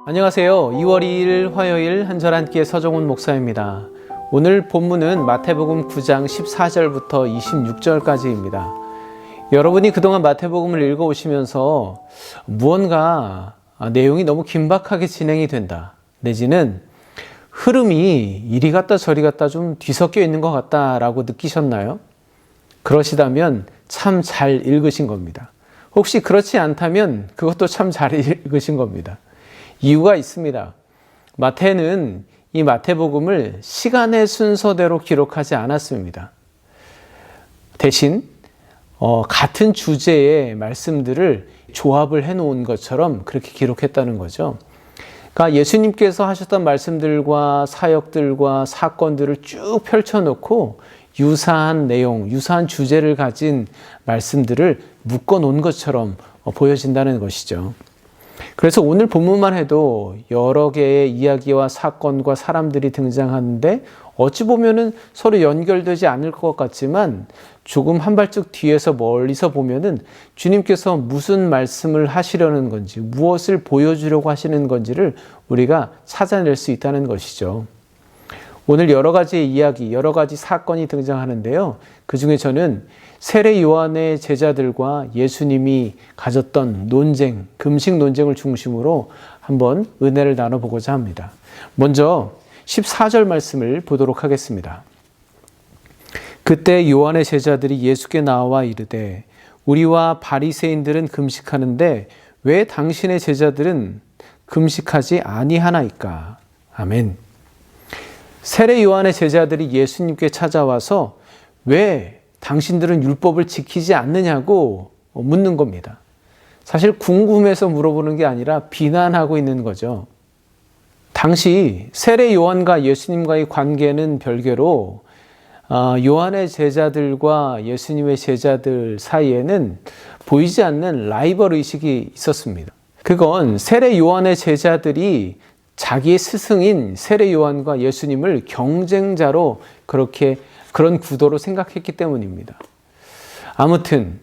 안녕하세요. 2월 2일 화요일 한 절 한 끼의 서정훈 목사입니다. 오늘 본문은 마태복음 9장 14절부터 26절까지입니다. 여러분이 그동안 마태복음을 읽어오시면서 무언가 내용이 너무 긴박하게 진행이 된다, 내지는 흐름이 이리 갔다 저리 갔다 좀 뒤섞여 있는 것 같다라고 느끼셨나요? 그러시다면 참 잘 읽으신 겁니다. 혹시 그렇지 않다면 그것도 참 잘 읽으신 겁니다. 이유가 있습니다. 마태는 이 마태복음을 시간의 순서대로 기록하지 않았습니다. 대신 같은 주제의 말씀들을 조합을 해놓은 것처럼 그렇게 기록했다는 거죠. 그러니까 예수님께서 하셨던 말씀들과 사역들과 사건들을 쭉 펼쳐놓고 유사한 내용, 유사한 주제를 가진 말씀들을 묶어놓은 것처럼 보여진다는 것이죠. 그래서 오늘 본문만 해도 여러 개의 이야기와 사건과 사람들이 등장하는데 어찌 보면은 서로 연결되지 않을 것 같지만 조금 한 발짝 뒤에서 멀리서 보면은 주님께서 무슨 말씀을 하시려는 건지, 무엇을 보여주려고 하시는 건지를 우리가 찾아낼 수 있다는 것이죠. 오늘 여러 가지의 이야기, 여러 가지 사건이 등장하는데요. 그 중에 저는 세례 요한의 제자들과 예수님이 가졌던 논쟁, 금식 논쟁을 중심으로 한번 은혜를 나눠보고자 합니다. 먼저 14절 말씀을 보도록 하겠습니다. 그때 요한의 제자들이 예수께 나와 이르되 우리와 바리새인들은 금식하는데 왜 당신의 제자들은 금식하지 아니하나이까? 아멘. 세례 요한의 제자들이 예수님께 찾아와서 왜 당신들은 율법을 지키지 않느냐고 묻는 겁니다. 사실 궁금해서 물어보는 게 아니라 비난하고 있는 거죠. 당시 세례 요한과 예수님과의 관계는 별개로 요한의 제자들과 예수님의 제자들 사이에는 보이지 않는 라이벌 의식이 있었습니다. 그건 세례 요한의 제자들이 자기의 스승인 세례 요한과 예수님을 경쟁자로 그런 구도로 생각했기 때문입니다. 아무튼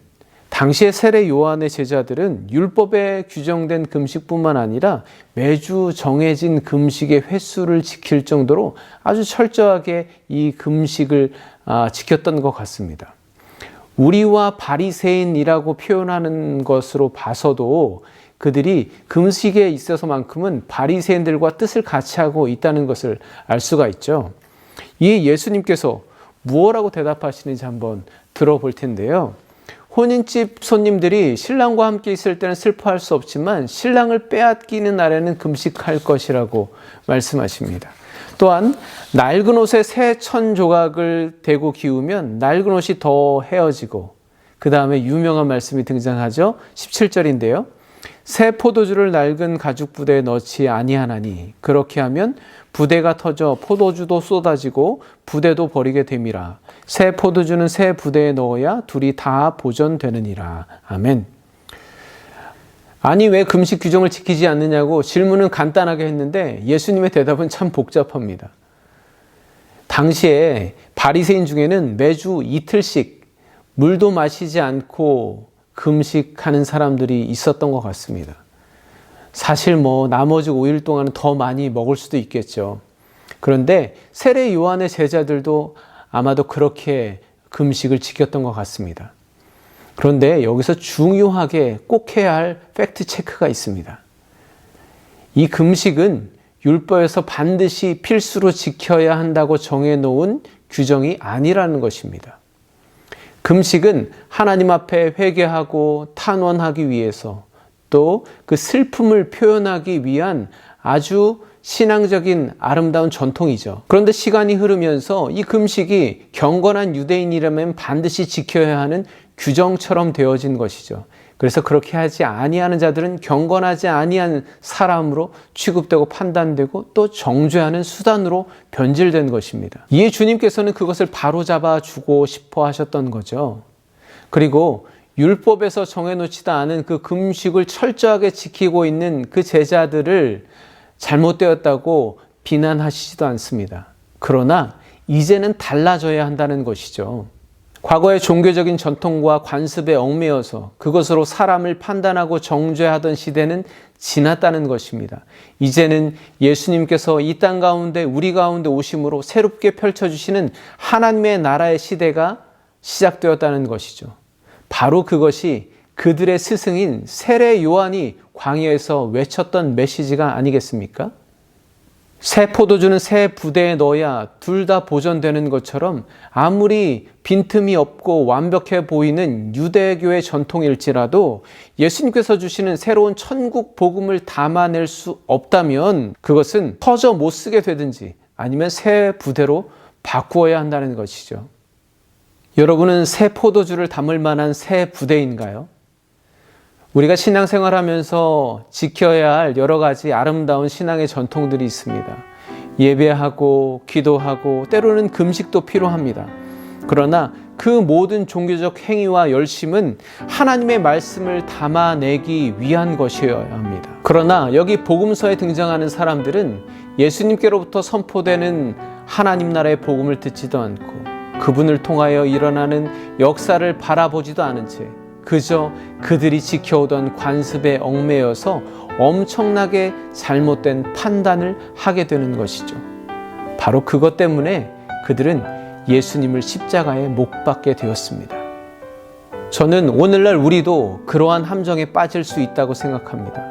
당시의 세례 요한의 제자들은 율법에 규정된 금식뿐만 아니라 매주 정해진 금식의 횟수를 지킬 정도로 아주 철저하게 이 금식을 지켰던 것 같습니다. 우리와 바리새인이라고 표현하는 것으로 봐서도 그들이 금식에 있어서만큼은 바리새인들과 뜻을 같이 하고 있다는 것을 알 수가 있죠. 이에 예수님께서 무엇라고 대답하시는지 한번 들어볼 텐데요. 혼인집 손님들이 신랑과 함께 있을 때는 슬퍼할 수 없지만 신랑을 빼앗기는 날에는 금식할 것이라고 말씀하십니다. 또한 낡은 옷에 새 천 조각을 대고 기우면 낡은 옷이 더 헤어지고, 그 다음에 유명한 말씀이 등장하죠. 17절인데요. 새 포도주를 낡은 가죽 부대에 넣지 아니하나니 그렇게 하면 부대가 터져 포도주도 쏟아지고 부대도 버리게 됨이라. 새 포도주는 새 부대에 넣어야 둘이 다 보존되느니라. 아멘. 아니 왜 금식 규정을 지키지 않느냐고 질문은 간단하게 했는데 예수님의 대답은 참 복잡합니다. 당시에 바리새인 중에는 매주 이틀씩 물도 마시지 않고 금식하는 사람들이 있었던 것 같습니다. 사실 나머지 5일 동안은 더 많이 먹을 수도 있겠죠. 그런데 세례 요한의 제자들도 아마도 그렇게 금식을 지켰던 것 같습니다. 그런데 여기서 중요하게 꼭 해야 할 팩트 체크가 있습니다. 이 금식은 율법에서 반드시 필수로 지켜야 한다고 정해놓은 규정이 아니라는 것입니다. 금식은 하나님 앞에 회개하고 탄원하기 위해서, 또 그 슬픔을 표현하기 위한 아주 신앙적인 아름다운 전통이죠. 그런데 시간이 흐르면서 이 금식이 경건한 유대인이라면 반드시 지켜야 하는 규정처럼 되어진 것이죠. 그래서 그렇게 하지 아니하는 자들은 경건하지 아니한 사람으로 취급되고 판단되고 또 정죄하는 수단으로 변질된 것입니다. 이에 주님께서는 그것을 바로잡아 주고 싶어 하셨던 거죠. 그리고 율법에서 정해놓지도 않은 그 금식을 철저하게 지키고 있는 그 제자들을 잘못되었다고 비난하시지도 않습니다. 그러나 이제는 달라져야 한다는 것이죠. 과거의 종교적인 전통과 관습에 얽매여서 그것으로 사람을 판단하고 정죄하던 시대는 지났다는 것입니다. 이제는 예수님께서 이 땅 가운데 우리 가운데 오심으로 새롭게 펼쳐주시는 하나님의 나라의 시대가 시작되었다는 것이죠. 바로 그것이 그들의 스승인 세례 요한이 광야에서 외쳤던 메시지가 아니겠습니까? 새 포도주는 새 부대에 넣어야 둘 다 보존되는 것처럼 아무리 빈틈이 없고 완벽해 보이는 유대교의 전통일지라도 예수님께서 주시는 새로운 천국 복음을 담아낼 수 없다면 그것은 터져 못 쓰게 되든지 아니면 새 부대로 바꾸어야 한다는 것이죠. 여러분은 새 포도주를 담을 만한 새 부대인가요? 우리가 신앙생활하면서 지켜야 할 여러 가지 아름다운 신앙의 전통들이 있습니다. 예배하고 기도하고 때로는 금식도 필요합니다. 그러나 그 모든 종교적 행위와 열심은 하나님의 말씀을 담아내기 위한 것이어야 합니다. 그러나 여기 복음서에 등장하는 사람들은 예수님께로부터 선포되는 하나님 나라의 복음을 듣지도 않고 그분을 통하여 일어나는 역사를 바라보지도 않은 채 그저 그들이 지켜오던 관습에 얽매여서 엄청나게 잘못된 판단을 하게 되는 것이죠. 바로 그것 때문에 그들은 예수님을 십자가에 못 박게 되었습니다. 저는 오늘날 우리도 그러한 함정에 빠질 수 있다고 생각합니다.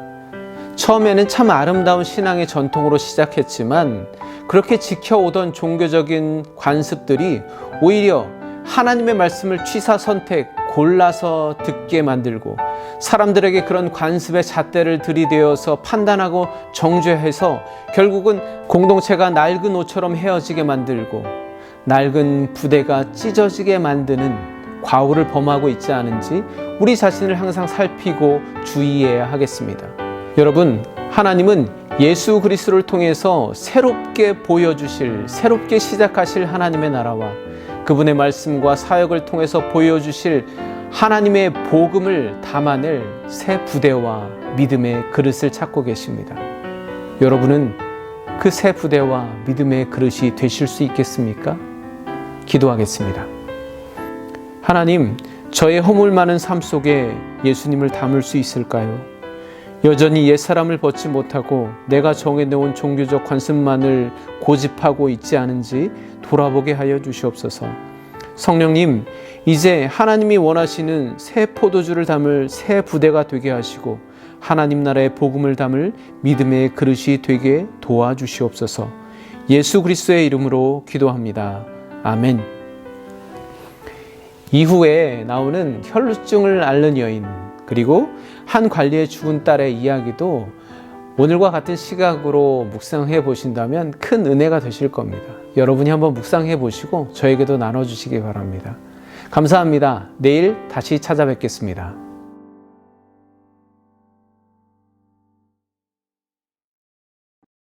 처음에는 참 아름다운 신앙의 전통으로 시작했지만 그렇게 지켜오던 종교적인 관습들이 오히려 하나님의 말씀을 취사 선택, 골라서 듣게 만들고 사람들에게 그런 관습의 잣대를 들이대어서 판단하고 정죄해서 결국은 공동체가 낡은 옷처럼 헤어지게 만들고 낡은 부대가 찢어지게 만드는 과오를 범하고 있지 않은지 우리 자신을 항상 살피고 주의해야 하겠습니다. 여러분, 하나님은 예수 그리스도를 통해서 새롭게 보여주실, 새롭게 시작하실 하나님의 나라와 그분의 말씀과 사역을 통해서 보여주실 하나님의 복음을 담아낼 새 부대와 믿음의 그릇을 찾고 계십니다. 여러분은 그 새 부대와 믿음의 그릇이 되실 수 있겠습니까? 기도하겠습니다. 하나님, 저의 허물 많은 삶 속에 예수님을 담을 수 있을까요? 여전히 옛사람을 벗지 못하고 내가 정해놓은 종교적 관습만을 고집하고 있지 않은지 돌아보게 하여 주시옵소서. 성령님, 이제 하나님이 원하시는 새 포도주를 담을 새 부대가 되게 하시고 하나님 나라의 복음을 담을 믿음의 그릇이 되게 도와주시옵소서. 예수 그리스도의 이름으로 기도합니다. 아멘. 이후에 나오는 혈루증을 앓는 여인 그리고 한 관리의 죽은 딸의 이야기도 오늘과 같은 시각으로 묵상해 보신다면 큰 은혜가 되실 겁니다. 여러분이 한번 묵상해 보시고 저에게도 나눠주시기 바랍니다. 감사합니다. 내일 다시 찾아뵙겠습니다.